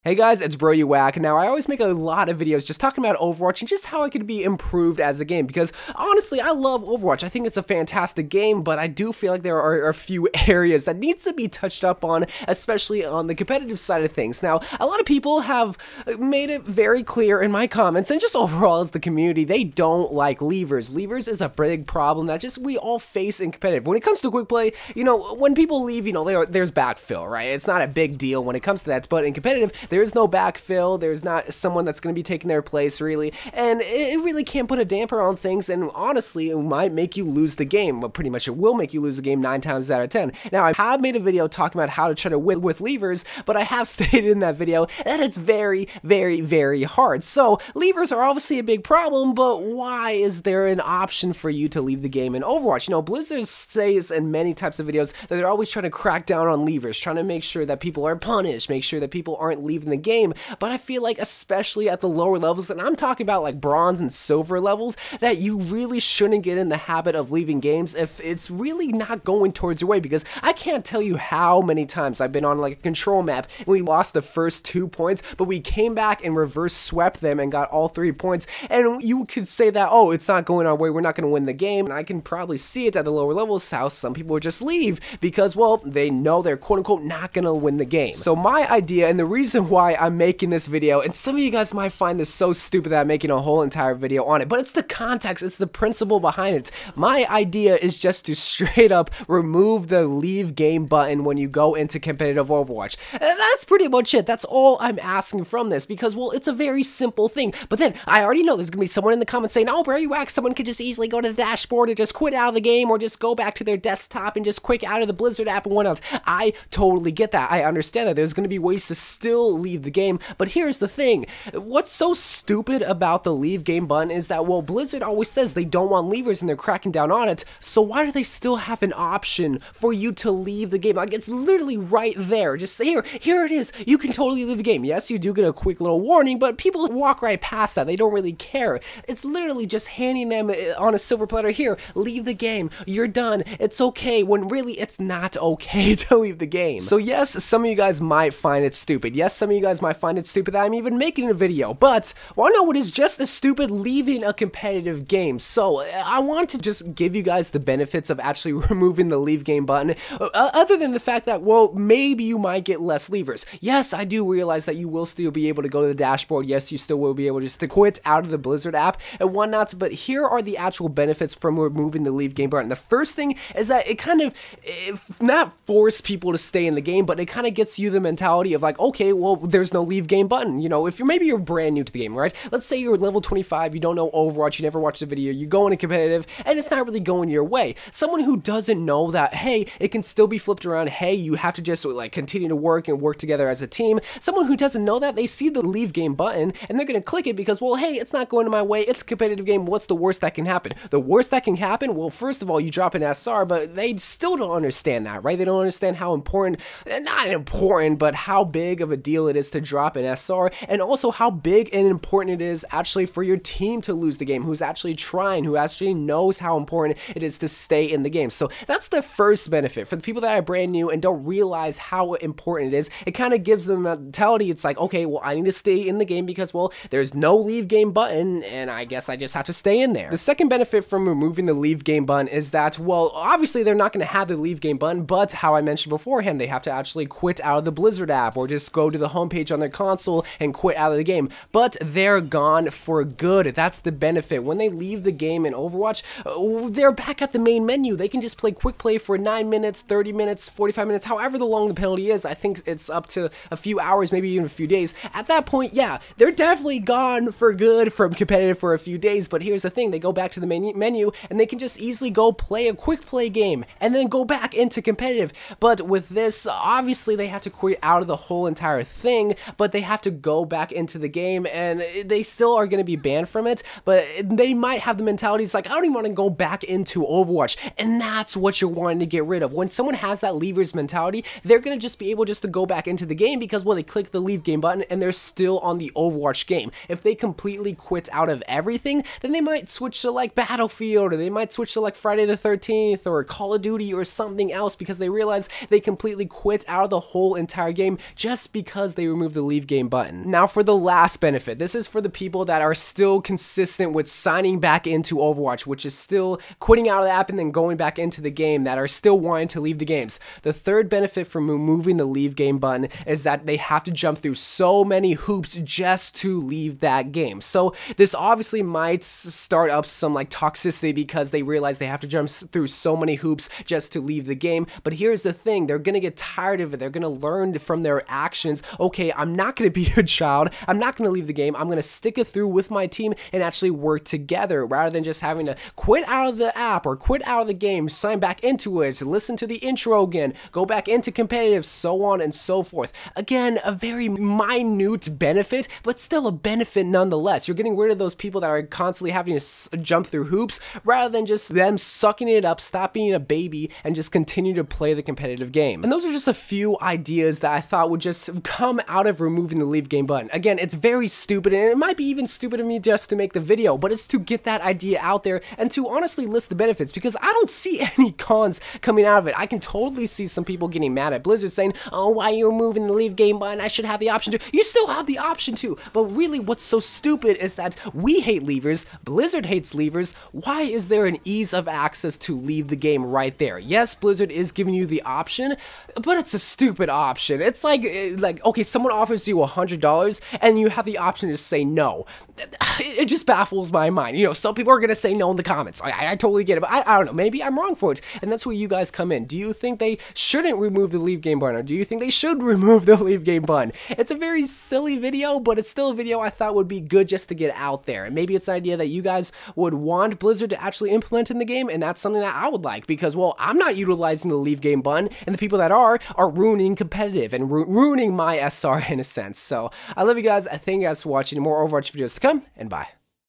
Hey guys, it's Bro You Whack. Now, I always make a lot of videos just talking about Overwatch and just how it could be improved as a game because, honestly, I love Overwatch. I think it's a fantastic game, but I do feel like there are a few areas that needs to be touched up on, especially on the competitive side of things. Now, a lot of people have made it very clear in my comments, and just overall as the community, they don't like levers. Levers is a big problem that just we all face in competitive. When it comes to quick play, when people leave, there's backfill, right? It's not a big deal when it comes to that, but in competitive, there's no backfill, there's not someone that's going to be taking their place, really, and it really can't put a damper on things, and honestly, it might make you lose the game. Well, pretty much it will make you lose the game 9 times out of 10. Now, I have made a video talking about how to try to win with levers, but I have stated in that video that it's very, very, very hard. So, levers are obviously a big problem, but why is there an option for you to leave the game in Overwatch? Blizzard says in many types of videos that they're always trying to crack down on levers, trying to make sure that people are punished, make sure that people aren't leaving the game. But I feel like, especially at the lower levels, and I'm talking about like bronze and silver levels, that you really shouldn't get in the habit of leaving games if it's really not going towards your way, because I can't tell you how many times I've been on like a control map and we lost the first 2 points, but we came back and reverse swept them and got all 3 points, and you could say that, oh, it's not going our way, we're not going to win the game, and I can probably see it at the lower levels how some people would just leave because, well, they know they're quote-unquote not going to win the game. So my idea, and the reason why I'm making this video, and some of you guys might find this so stupid that I'm making a whole entire video on it, but it's the context, it's the principle behind it. My idea is just to straight up remove the leave game button when you go into competitive Overwatch. And that's pretty much it. That's all I'm asking from this because, well, it's a very simple thing. But then I already know there's gonna be someone in the comments saying, oh, Bro You Whack, someone could just easily go to the dashboard and just quit out of the game or just go back to their desktop and just quit out of the Blizzard app and whatnot. I totally get that. I understand that there's gonna be ways to still leave the game, but here's the thing. What's so stupid about the leave game button is that, well, Blizzard always says they don't want levers and they're cracking down on it, so why do they still have an option for you to leave the game? Like, it's literally right there. Just say, here it is. You can totally leave the game. Yes, you do get a quick little warning, but people walk right past that. They don't really care. It's literally just handing them on a silver platter, here, leave the game. You're done. It's okay, when really it's not okay to leave the game. So yes, some of you guys might find it stupid. Yes, some of you guys might find it stupid that I'm even making a video, but want to know what is just as stupid? Leaving a competitive game. So I want to just give you guys the benefits of actually removing the leave game button, other than the fact that, well, maybe you might get less levers. Yes, I do realize that you will still be able to go to the dashboard. Yes, you still will be able just to quit out of the Blizzard app and whatnot, but here are the actual benefits from removing the leave game button. The first thing is that it kind of, not force people to stay in the game, but it kind of gets you the mentality of like, okay, well, there's no leave game button. If maybe you're brand new to the game, right? Let's say you're level 25, you don't know Overwatch, you never watched the video, you go into competitive, and it's not really going your way. Someone who doesn't know that, hey, it can still be flipped around, hey, you have to just like continue to work and work together as a team. Someone who doesn't know that, they see the leave game button, and they're gonna click it because, well, hey, it's not going to my way, it's a competitive game, what's the worst that can happen? The worst that can happen? Well, first of all, you drop an SR, but they still don't understand that, right? They don't understand how important, not important, but how big of a deal it is to drop an SR, and also how big and important it is actually for your team to lose the game, who's actually trying, who actually knows how important it is to stay in the game. So that's the first benefit. For the people that are brand new and don't realize how important it is, it kind of gives them a mentality. It's like, okay, well, I need to stay in the game because, well, there's no leave game button, and I guess I just have to stay in there. The second benefit from removing the leave game button is that, well, obviously they're not going to have the leave game button, but how I mentioned beforehand, they have to actually quit out of the Blizzard app or just go to the homepage on their console and quit out of the game, but they're gone for good. That's the benefit. When they leave the game in Overwatch, they're back at the main menu. They can just play quick play for 9 minutes, 30 minutes, 45 minutes, however long the penalty is. I think it's up to a few hours, maybe even a few days. At that point, yeah, they're definitely gone for good from competitive for a few days, but here's the thing. They go back to the menu and they can just easily go play a quick play game and then go back into competitive. But with this, obviously they have to quit out of the whole entire thing, but they have to go back into the game and they still are going to be banned from it, but they might have the mentality, it's like, I don't even want to go back into Overwatch, and that's what you're wanting to get rid of. When someone has that levers mentality, they're going to just be able just to go back into the game because, well, they click the leave game button and they're still on the Overwatch game. If they completely quit out of everything, then they might switch to like Battlefield, or they might switch to like Friday the 13th or Call of Duty or something else because they realize they completely quit out of the whole entire game just because they remove the leave game button. Now for the last benefit, this is for the people that are still consistent with signing back into Overwatch, which is still quitting out of the app and then going back into the game, that are still wanting to leave the games. The third benefit from removing the leave game button is that they have to jump through so many hoops just to leave that game. So this obviously might start up some like toxicity because they realize they have to jump through so many hoops just to leave the game. But here's the thing, they're gonna get tired of it. They're gonna learn from their actions, okay, I'm not gonna be a child, I'm not gonna leave the game, I'm gonna stick it through with my team and actually work together rather than just having to quit out of the app or quit out of the game, sign back into it, listen to the intro again, go back into competitive, so on and so forth. Again, a very minute benefit, but still a benefit nonetheless. You're getting rid of those people that are constantly having to jump through hoops rather than just them sucking it up, stop being a baby, and just continue to play the competitive game. And those are just a few ideas that I thought would just come out of removing the leave game button. Again, it's very stupid, and it might be even stupid of me just to make the video, but it's to get that idea out there and to honestly list the benefits, because I don't see any cons coming out of it. I can totally see some people getting mad at Blizzard saying, oh, why are you removing the leave game button? I should have the option to. You still have the option to, but really what's so stupid is that we hate leavers, Blizzard hates leavers. Why is there an ease of access to leave the game right there? Yes, Blizzard is giving you the option, but it's a stupid option. It's like okay, someone offers you $100 and you have the option to say no. It just baffles my mind. You know, some people are gonna say no in the comments. I totally get it, but I don't know, maybe I'm wrong for it, and that's where you guys come in. Do you think they shouldn't remove the leave game button, or do you think they should remove the leave game button? It's a very silly video, but it's still a video I thought would be good just to get out there, and maybe it's an idea that you guys would want Blizzard to actually implement in the game, and that's something that I would like, because, well, I'm not utilizing the leave game button, and the people that are ruining competitive and ruining my SR in a sense. So I love you guys. I thank you guys for watching. More Overwatch videos to come, and bye.